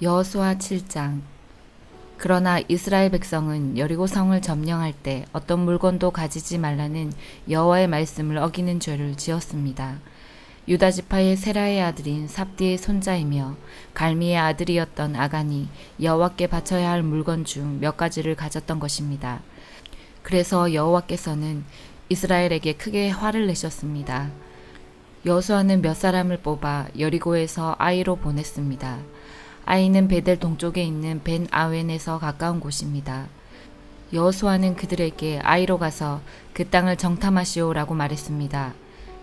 여호수아 7장. 그러나 이스라엘 백성은 여리고 성을 점령할 때 어떤 물건도 가지지 말라는 여호와의 말씀을 어기는 죄를 지었습니다. 유다 지파의 세라의 아들인 삽디의 손자이며 갈미의 아들이었던 아간이 여호와께 바쳐야 할 물건 중 몇 가지를 가졌던 것입니다. 그래서 여호와께서는 이스라엘에게 크게 화를 내셨습니다. 여호수아는 몇 사람을 뽑아 여리고에서 아이로 보냈습니다. 아이는 베델 동쪽에 있는 벤 아웬에서 가까운 곳입니다. 여호수아는 그들에게 아이로 가서 그 땅을 정탐하시오라고 말했습니다.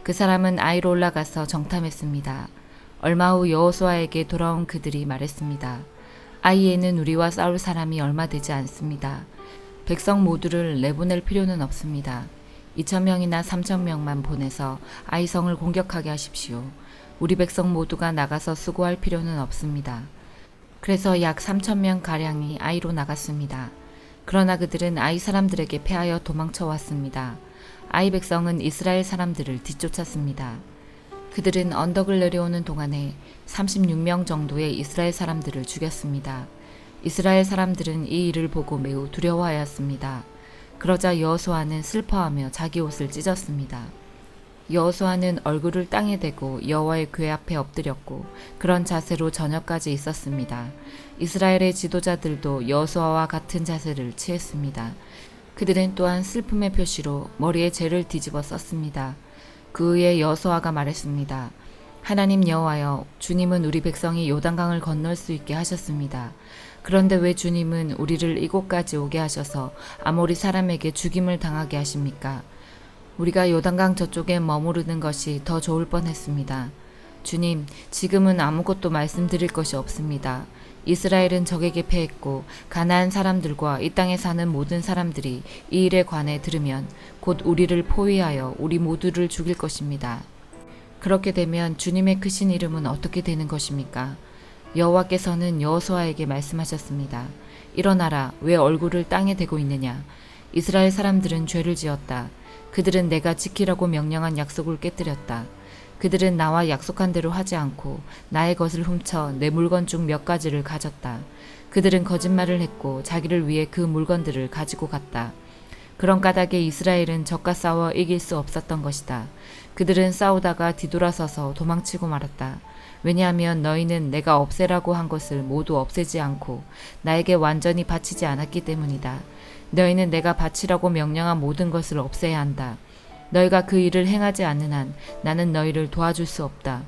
그 사람은 아이로 올라가서 정탐했습니다. 얼마 후 여호수아에게 돌아온 그들이 말했습니다. 아이에는 우리와 싸울 사람이 얼마 되지 않습니다. 백성 모두를 내보낼 필요는 없습니다. 2,000명이나 3,000명만 보내서 아이 성을 공격하게 하십시오. 우리 백성 모두가 나가서 수고할 필요는 없습니다. 그래서 약 3,000명 가량이 아이로 나갔습니다. 그러나 그들은 아이 사람들에게 패하여 도망쳐 왔습니다. 아이 백성은 이스라엘 사람들을 뒤쫓았습니다. 그들은 언덕을 내려오는 동안에 36명 정도의 이스라엘 사람들을 죽였습니다. 이스라엘 사람들은 이 일을 보고 매우 두려워하였습니다. 그러자 여호수아는 슬퍼하며 자기 옷을 찢었습니다. 여호수아는 얼굴을 땅에 대고 여호와의 궤 앞에 엎드렸고 그런 자세로 저녁까지 있었습니다. 이스라엘의 지도자들도 여호수아와 같은 자세를 취했습니다. 그들은 또한 슬픔의 표시로 머리에 재를 뒤집어 썼습니다. 그 후에 여호수아가 말했습니다. 하나님 여호와여, 주님은 우리 백성이 요단강을 건널 수 있게 하셨습니다. 그런데 왜 주님은 우리를 이곳까지 오게 하셔서 아모리 사람에게 죽임을 당하게 하십니까? 우리가 요단강 저쪽에 머무르는 것이 더 좋을 뻔했습니다. 주님, 지금은 아무것도 말씀드릴 것이 없습니다. 이스라엘은 적에게 패했고 가나안 사람들과 이 땅에 사는 모든 사람들이 이 일에 관해 들으면 곧 우리를 포위하여 우리 모두를 죽일 것입니다. 그렇게 되면 주님의 크신 이름은 어떻게 되는 것입니까? 여호와께서는 여호수아에게 말씀하셨습니다. 일어나라, 왜 얼굴을 땅에 대고 있느냐? 이스라엘 사람들은 죄를 지었다. 그들은 내가 지키라고 명령한 약속을 깨뜨렸다. 그들은 나와 약속한 대로 하지 않고 나의 것을 훔쳐 내 물건 중 몇 가지를 가졌다. 그들은 거짓말을 했고 자기를 위해 그 물건들을 가지고 갔다. 그런 까닭에 이스라엘은 적과 싸워 이길 수 없었던 것이다. 그들은 싸우다가 뒤돌아서서 도망치고 말았다. 왜냐하면 너희는 내가 없애라고 한 것을 모두 없애지 않고 나에게 완전히 바치지 않았기 때문이다. 너희는 내가 바치라고 명령한 모든 것을 없애야 한다. 너희가 그 일을 행하지 않는 한 나는 너희를 도와줄 수 없다.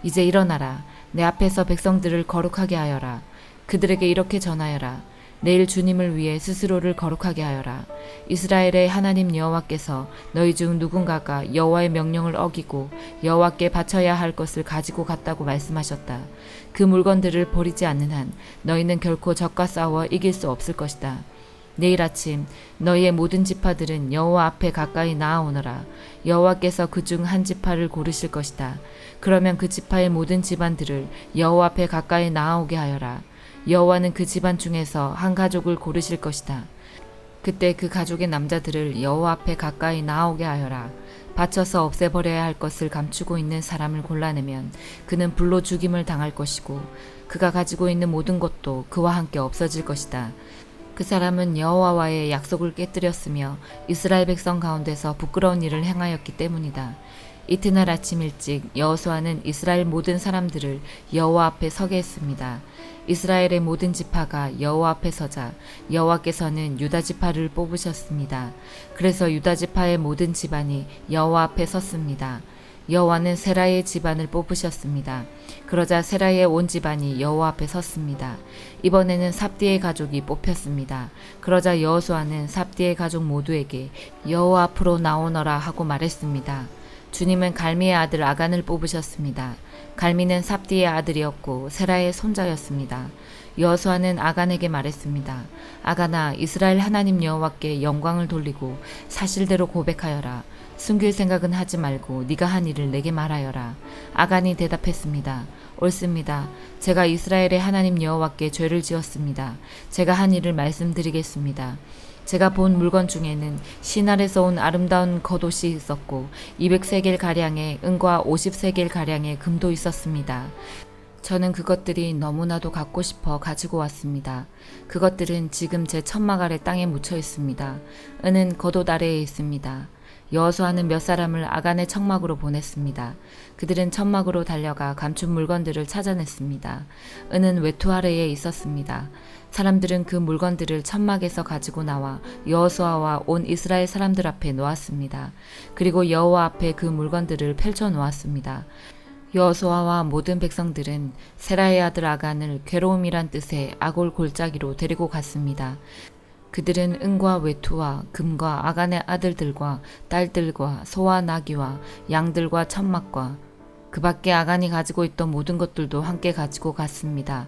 이제 일어나라. 내 앞에서 백성들을 거룩하게 하여라. 그들에게 이렇게 전하여라. 내일 주님을 위해 스스로를 거룩하게 하여라. 이스라엘의 하나님 여호와께서 너희 중 누군가가 여호와의 명령을 어기고 여호와께 바쳐야 할 것을 가지고 갔다고 말씀하셨다. 그 물건들을 버리지 않는 한 너희는 결코 적과 싸워 이길 수 없을 것이다. 내일 아침 너희의 모든 지파들은 여호와 앞에 가까이 나아오너라. 여호와께서 그중 한 지파를 고르실 것이다. 그러면 그 지파의 모든 집안들을 여호와 앞에 가까이 나아오게 하여라. 여호와는 그 집안 중에서 한 가족을 고르실 것이다. 그때 그 가족의 남자들을 여호와 앞에 가까이 나아오게 하여라. 바쳐서 없애버려야 할 것을 감추고 있는 사람을 골라내면 그는 불로 죽임을 당할 것이고 그가 가지고 있는 모든 것도 그와 함께 없어질 것이다. 그 사람은 여호와와의 약속을 깨뜨렸으며 이스라엘 백성 가운데서 부끄러운 일을 행하였기 때문이다. 이튿날 아침 일찍 여호수아는 이스라엘 모든 사람들을 여호와 앞에 서게 했습니다. 이스라엘의 모든 지파가 여호와 앞에 서자 여호와께서는 유다 지파를 뽑으셨습니다. 그래서 유다 지파의 모든 집안이 여호와 앞에 섰습니다. 여호와는 세라의 집안을 뽑으셨습니다. 그러자 세라의 온 집안이 여호와 앞에 섰습니다. 이번에는 삽디의 가족이 뽑혔습니다. 그러자 여호수아는 삽디의 가족 모두에게 여호와 앞으로 나오너라 하고 말했습니다. 주님은 갈미의 아들 아간을 뽑으셨습니다. 갈미는 삽디의 아들이었고 세라의 손자였습니다. 여호수아는 아간에게 말했습니다. 아간아, 이스라엘 하나님 여호와께 영광을 돌리고 사실대로 고백하여라. 숨길 생각은 하지 말고 네가 한 일을 내게 말하여라. 아간이 대답했습니다. 옳습니다. 제가 이스라엘의 하나님 여호와께 죄를 지었습니다. 제가 한 일을 말씀드리겠습니다. 제가 본 물건 중에는 시날에서 온 아름다운 겉옷이 있었고 200세겔 가량의 은과 50세겔 가량의 금도 있었습니다. 저는 그것들이 너무나도 갖고 싶어 가지고 왔습니다. 그것들은 지금 제 천막 아래 땅에 묻혀 있습니다. 은은 겉옷 아래에 있습니다. 여호수아는 몇 사람을 아간의 천막으로 보냈습니다. 그들은 천막으로 달려가 감춘 물건들을 찾아냈습니다. 은은 외투 아래에 있었습니다. 사람들은 그 물건들을 천막에서 가지고 나와 여호수아와 온 이스라엘 사람들 앞에 놓았습니다. 그리고 여호와 앞에 그 물건들을 펼쳐 놓았습니다. 여호수아와 모든 백성들은 세라의 아들 아간을 괴로움이란 뜻의 아골 골짜기로 데리고 갔습니다. 그들은 은과 외투와 금과 아간의 아들들과 딸들과 소와 나귀와 양들과 천막과 그 밖에 아간이 가지고 있던 모든 것들도 함께 가지고 갔습니다.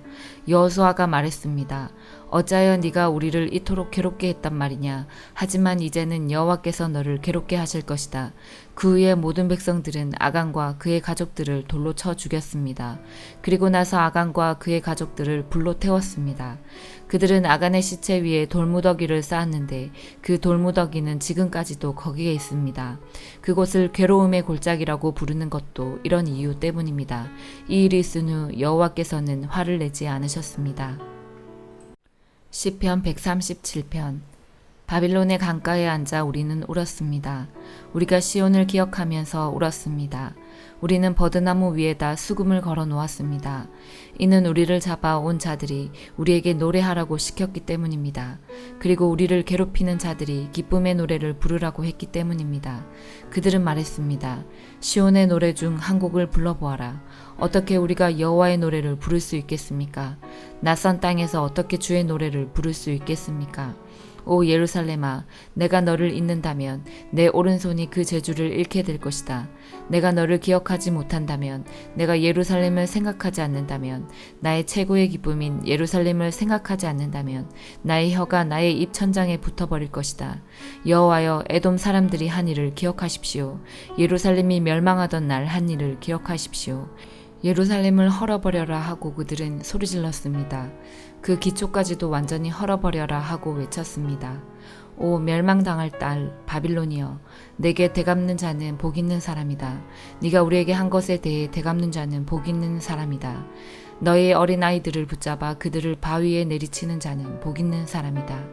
여호수아가 말했습니다. 어찌하여 네가 우리를 이토록 괴롭게 했단 말이냐. 하지만 이제는 여호와께서 너를 괴롭게 하실 것이다. 그 후에 모든 백성들은 아간과 그의 가족들을 돌로 쳐 죽였습니다. 그리고 나서 아간과 그의 가족들을 불로 태웠습니다. 그들은 아간의 시체 위에 돌무더기를 쌓았는데 그 돌무더기는 지금까지도 거기에 있습니다. 그곳을 괴로움의 골짜기라고 부르는 것도 이런 이유 때문입니다. 이 일이 있은 후 여호와께서는 화를 내지 않으셨습니다. 시편 137편. 바빌론의 강가에 앉아 우리는 울었습니다. 우리가 시온을 기억하면서 울었습니다. 우리는 버드나무 위에다 수금을 걸어 놓았습니다. 이는 우리를 잡아 온 자들이 우리에게 노래하라고 시켰기 때문입니다. 그리고 우리를 괴롭히는 자들이 기쁨의 노래를 부르라고 했기 때문입니다. 그들은 말했습니다. 시온의 노래 중 한 곡을 불러보아라. 어떻게 우리가 여호와의 노래를 부를 수 있겠습니까? 낯선 땅에서 어떻게 주의 노래를 부를 수 있겠습니까? 오 예루살렘아, 내가 너를 잊는다면 내 오른손이 그 재주를 잃게 될 것이다. 내가 너를 기억하지 못한다면, 내가 예루살렘을 생각하지 않는다면, 나의 최고의 기쁨인 예루살렘을 생각하지 않는다면 나의 혀가 나의 입 천장에 붙어버릴 것이다. 여호와여, 에돔 사람들이 한 일을 기억하십시오. 예루살렘이 멸망하던 날 한 일을 기억하십시오. 예루살렘을 헐어버려라 하고 그들은 소리질렀습니다. 그 기초까지도 완전히 헐어버려라 하고 외쳤습니다. 오 멸망당할 딸 바빌론이여, 내게 대갚는 자는 복 있는 사람이다. 네가 우리에게 한 것에 대해 대갚는 자는 복 있는 사람이다. 너의 어린 아이들을 붙잡아 그들을 바위에 내리치는 자는 복 있는 사람이다.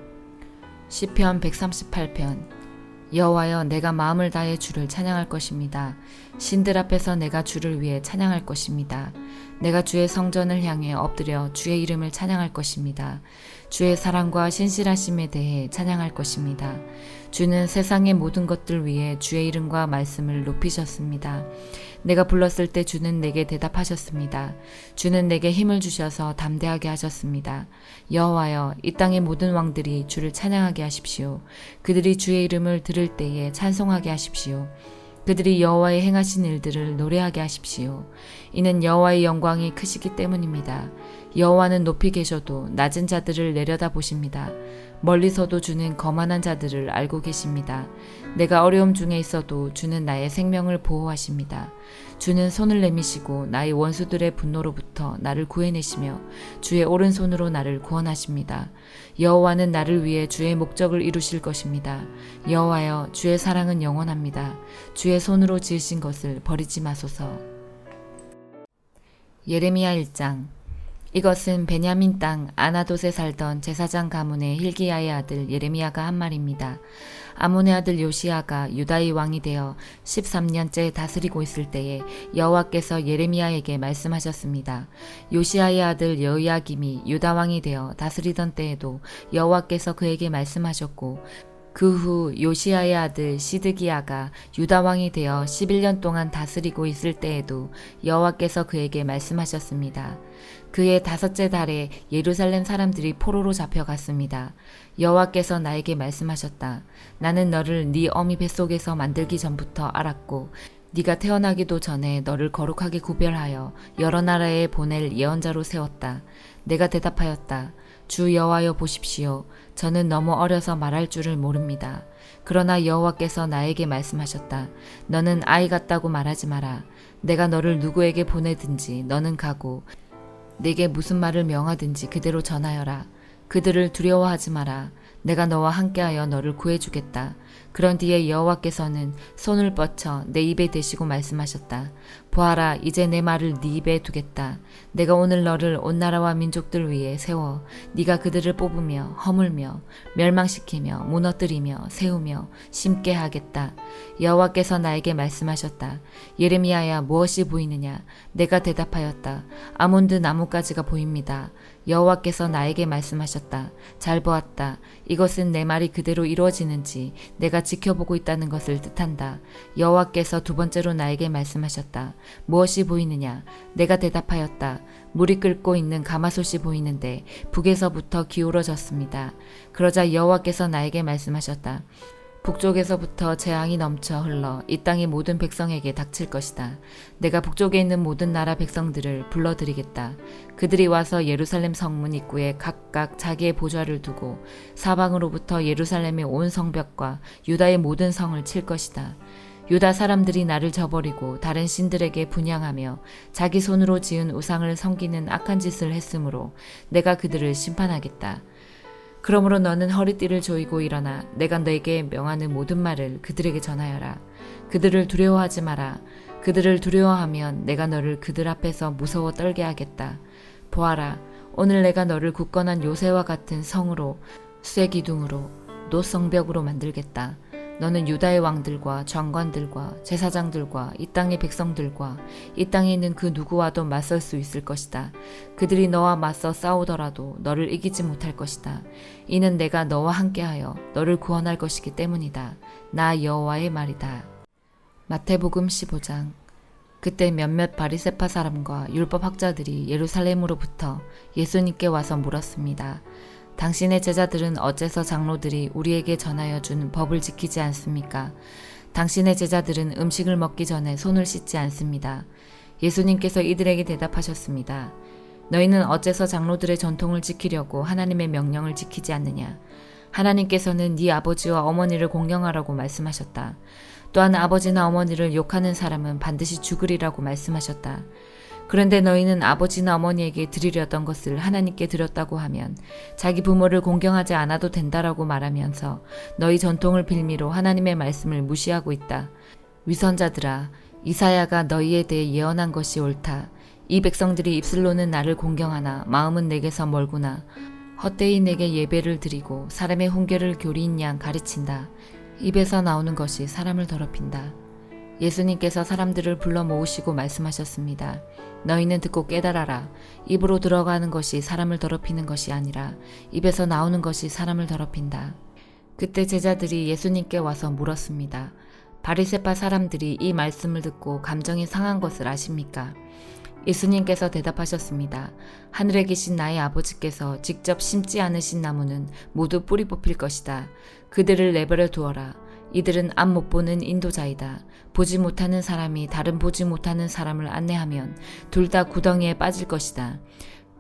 시편 138편. 여호와여, 내가 마음을 다해 주를 찬양할 것입니다. 신들 앞에서 내가 주를 위해 찬양할 것입니다. 내가 주의 성전을 향해 엎드려 주의 이름을 찬양할 것입니다. 주의 사랑과 신실하심에 대해 찬양할 것입니다. 주는 세상의 모든 것들 위에 주의 이름과 말씀을 높이셨습니다. 내가 불렀을 때 주는 내게 대답하셨습니다. 주는 내게 힘을 주셔서 담대하게 하셨습니다. 여호와여, 이 땅의 모든 왕들이 주를 찬양하게 하십시오. 그들이 주의 이름을 들을 때에 찬송하게 하십시오. 그들이 여호와의 행하신 일들을 노래하게 하십시오. 이는 여호와의 영광이 크시기 때문입니다. 여호와는 높이 계셔도 낮은 자들을 내려다 보십니다. 멀리서도 주는 거만한 자들을 알고 계십니다. 내가 어려움 중에 있어도 주는 나의 생명을 보호하십니다. 주는 손을 내미시고 나의 원수들의 분노로부터 나를 구해내시며 주의 오른손으로 나를 구원하십니다. 여호와는 나를 위해 주의 목적을 이루실 것입니다. 여호와여, 주의 사랑은 영원합니다. 주의 손으로 지으신 것을 버리지 마소서. 예레미야 1장. 이것은 베냐민 땅 아나돗에 살던 제사장 가문의 hil기야의 아들 예레미야가 한 말입니다. 아몬의 아들 요시야가 유다의 왕이 되어 13년째 다스리고 있을 때에 여호와께서 예레미야에게 말씀하셨습니다. 요시야의 아들 여호야김이 유다 왕이 되어 다스리던 때에도 여호와께서 그에게 말씀하셨고, 그 후 요시야의 아들 시드기야가 유다 왕이 되어 11년 동안 다스리고 있을 때에도 여호와께서 그에게 말씀하셨습니다. 그의 5째 달에 예루살렘 사람들이 포로로 잡혀갔습니다. 여호와께서 나에게 말씀하셨다. 나는 너를 네 어미 뱃속에서 만들기 전부터 알았고, 네가 태어나기도 전에 너를 거룩하게 구별하여 여러 나라에 보낼 예언자로 세웠다. 내가 대답하였다. 주 여호와여, 보십시오. 저는 너무 어려서 말할 줄을 모릅니다. 그러나 여호와께서 나에게 말씀하셨다. 너는 아이 같다고 말하지 마라. 내가 너를 누구에게 보내든지 너는 가고, 내게 무슨 말을 명하든지 그대로 전하여라. 그들을 두려워하지 마라. 내가 너와 함께하여 너를 구해주겠다. 그런 뒤에 여호와께서는 손을 뻗쳐 내 입에 대시고 말씀하셨다. 보아라, 이제 내 말을 네 입에 두겠다. 내가 오늘 너를 온 나라와 민족들 위에 세워 네가 그들을 뽑으며 허물며 멸망시키며 무너뜨리며 세우며 심게 하겠다. 여호와께서 나에게 말씀하셨다. 예레미야야, 무엇이 보이느냐? 내가 대답하였다. 아몬드 나뭇가지가 보입니다. 여호와께서 나에게 말씀하셨다. 잘 보았다. 이것은 내 말이 그대로 이루어지는지 내가 지켜보고 있다는 것을 뜻한다. 여호와께서 두 번째로 나에게 말씀하셨다. 무엇이 보이느냐? 내가 대답하였다. 물이 끓고 있는 가마솥이 보이는데 북에서부터 기울어졌습니다. 그러자 여호와께서 나에게 말씀하셨다. 북쪽에서부터 재앙이 넘쳐 흘러 이 땅의 모든 백성에게 닥칠 것이다. 내가 북쪽에 있는 모든 나라 백성들을 불러들이겠다. 그들이 와서 예루살렘 성문 입구에 각각 자기의 보좌를 두고 사방으로부터 예루살렘의 온 성벽과 유다의 모든 성을 칠 것이다. 유다 사람들이 나를 저버리고 다른 신들에게 분향하며 자기 손으로 지은 우상을 섬기는 악한 짓을 했으므로 내가 그들을 심판하겠다. 그러므로 너는 허리띠를 조이고 일어나 내가 너에게 명하는 모든 말을 그들에게 전하여라. 그들을 두려워하지 마라. 그들을 두려워하면 내가 너를 그들 앞에서 무서워 떨게 하겠다. 보아라, 오늘 내가 너를 굳건한 요새와 같은 성으로 쇠기둥으로 노성벽으로 만들겠다. 너는 유다의 왕들과 장관들과 제사장들과 이 땅의 백성들과 이 땅에 있는 그 누구와도 맞설 수 있을 것이다. 그들이 너와 맞서 싸우더라도 너를 이기지 못할 것이다. 이는 내가 너와 함께하여 너를 구원할 것이기 때문이다. 나 여호와의 말이다. 마태복음 15장. 그때 몇몇 바리새파 사람과 율법 학자들이 예루살렘으로부터 예수님께 와서 물었습니다. 당신의 제자들은 어째서 장로들이 우리에게 전하여 준 법을 지키지 않습니까? 당신의 제자들은 음식을 먹기 전에 손을 씻지 않습니다. 예수님께서 이들에게 대답하셨습니다. 너희는 어째서 장로들의 전통을 지키려고 하나님의 명령을 지키지 않느냐? 하나님께서는 네 아버지와 어머니를 공경하라고 말씀하셨다. 또한 아버지나 어머니를 욕하는 사람은 반드시 죽으리라고 말씀하셨다. 그런데 너희는 아버지나 어머니에게 드리려던 것을 하나님께 드렸다고 하면 자기 부모를 공경하지 않아도 된다라고 말하면서 너희 전통을 빌미로 하나님의 말씀을 무시하고 있다. 위선자들아, 이사야가 너희에 대해 예언한 것이 옳다. 이 백성들이 입술로는 나를 공경하나 마음은 내게서 멀구나. 헛되이 내게 예배를 드리고 사람의 훈계를 교리인 양 가르친다. 입에서 나오는 것이 사람을 더럽힌다. 예수님께서 사람들을 불러 모으시고 말씀하셨습니다. 너희는 듣고 깨달아라. 입으로 들어가는 것이 사람을 더럽히는 것이 아니라 입에서 나오는 것이 사람을 더럽힌다. 그때 제자들이 예수님께 와서 물었습니다. 바리새파 사람들이 이 말씀을 듣고 감정이 상한 것을 아십니까? 예수님께서 대답하셨습니다. 하늘에 계신 나의 아버지께서 직접 심지 않으신 나무는 모두 뿌리 뽑힐 것이다. 그들을 내버려 두어라. 이들은 앞 못 보는 인도자이다. 보지 못하는 사람이 다른 보지 못하는 사람을 안내하면 둘 다 구덩이에 빠질 것이다.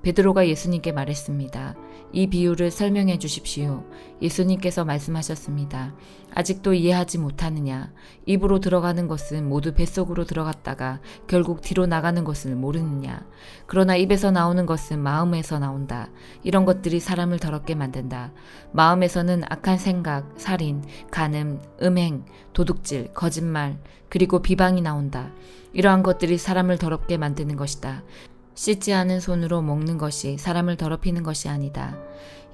베드로가 예수님께 말했습니다. 이 비유를 설명해 주십시오. 예수님께서 말씀하셨습니다. 아직도 이해하지 못하느냐? 입으로 들어가는 것은 모두 뱃속으로 들어갔다가 결국 뒤로 나가는 것을 모르느냐? 그러나 입에서 나오는 것은 마음에서 나온다. 이런 것들이 사람을 더럽게 만든다. 마음에서는 악한 생각, 살인, 간음, 음행, 도둑질, 거짓말, 그리고 비방이 나온다. 이러한 것들이 사람을 더럽게 만드는 것이다. 씻지 않은 손으로 먹는 것이 사람을 더럽히는 것이 아니다.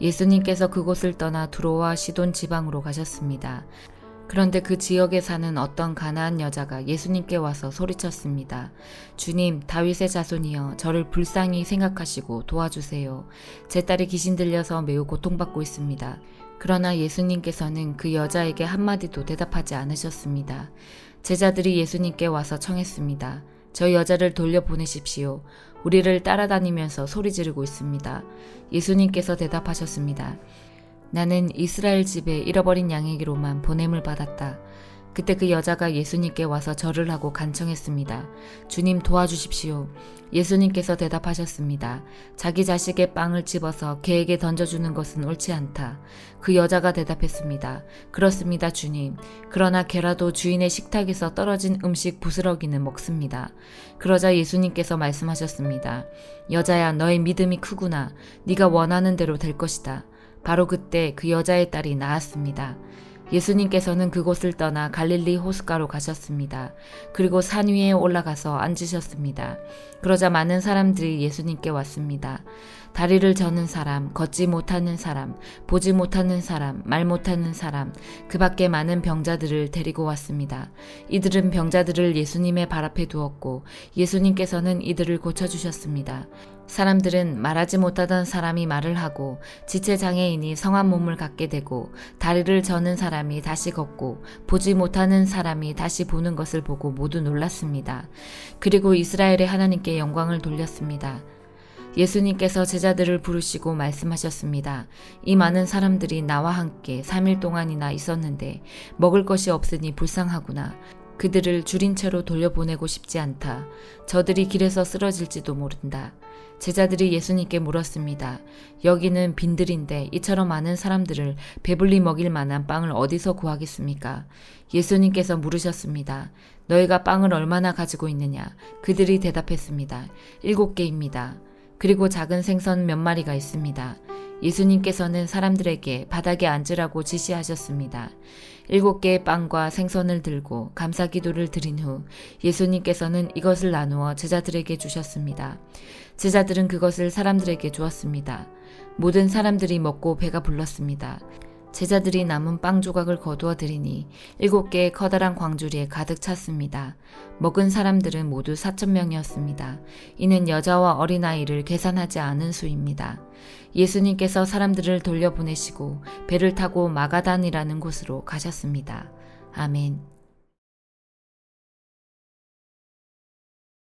예수님께서 그곳을 떠나 두로와 시돈 지방으로 가셨습니다. 그런데 그 지역에 사는 어떤 가나안 여자가 예수님께 와서 소리쳤습니다. 주님, 다윗의 자손이여, 저를 불쌍히 생각하시고 도와주세요. 제 딸이 귀신 들려서 매우 고통받고 있습니다. 그러나 예수님께서는 그 여자에게 한마디도 대답하지 않으셨습니다. 제자들이 예수님께 와서 청했습니다. 저 여자를 돌려보내십시오. 우리를 따라다니면서 소리 지르고 있습니다. 예수님께서 대답하셨습니다. 나는 이스라엘 집에 잃어버린 양에게로만 보냄을 받았다. 그때 그 여자가 예수님께 와서 절을 하고 간청했습니다. 주님 도와주십시오. 예수님께서 대답하셨습니다. 자기 자식의 빵을 집어서 개에게 던져주는 것은 옳지 않다. 그 여자가 대답했습니다. 그렇습니다, 주님. 그러나 개라도 주인의 식탁에서 떨어진 음식 부스러기는 먹습니다. 그러자 예수님께서 말씀하셨습니다. 여자야, 너의 믿음이 크구나. 네가 원하는 대로 될 것이다. 바로 그때 그 여자의 딸이 나았습니다. 예수님께서는 그곳을 떠나 갈릴리 호숫가로 가셨습니다. 그리고 산 위에 올라가서 앉으셨습니다. 그러자 많은 사람들이 예수님께 왔습니다. 다리를 저는 사람, 걷지 못하는 사람, 보지 못하는 사람, 말 못하는 사람, 그 밖에 많은 병자들을 데리고 왔습니다. 이들은 병자들을 예수님의 발 앞에 두었고 예수님께서는 이들을 고쳐주셨습니다. 사람들은 말하지 못하던 사람이 말을 하고 지체장애인이 성한 몸을 갖게 되고 다리를 저는 사람이 다시 걷고 보지 못하는 사람이 다시 보는 것을 보고 모두 놀랐습니다. 그리고 이스라엘의 하나님께 영광을 돌렸습니다. 예수님께서 제자들을 부르시고 말씀하셨습니다. 이 많은 사람들이 나와 함께 3일 동안이나 있었는데 먹을 것이 없으니 불쌍하구나. 그들을 줄인 채로 돌려보내고 싶지 않다. 저들이 길에서 쓰러질지도 모른다. 제자들이 예수님께 물었습니다. 여기는 빈들인데 이처럼 많은 사람들을 배불리 먹일 만한 빵을 어디서 구하겠습니까? 예수님께서 물으셨습니다. 너희가 빵을 얼마나 가지고 있느냐? 그들이 대답했습니다. 7개입니다. 그리고 작은 생선 몇 마리가 있습니다. 예수님께서는 사람들에게 바닥에 앉으라고 지시하셨습니다. 7개의 빵과 생선을 들고 감사 기도를 드린 후 예수님께서는 이것을 나누어 제자들에게 주셨습니다. 제자들은 그것을 사람들에게 주었습니다. 모든 사람들이 먹고 배가 불렀습니다. 제자들이 남은 빵 조각을 거두어 드리니 7개의 커다란 광주리에 가득 찼습니다. 먹은 사람들은 모두 4,000명이었습니다. 이는 여자와 어린아이를 계산하지 않은 수입니다. 예수님께서 사람들을 돌려보내시고 배를 타고 마가단이라는 곳으로 가셨습니다. 아멘.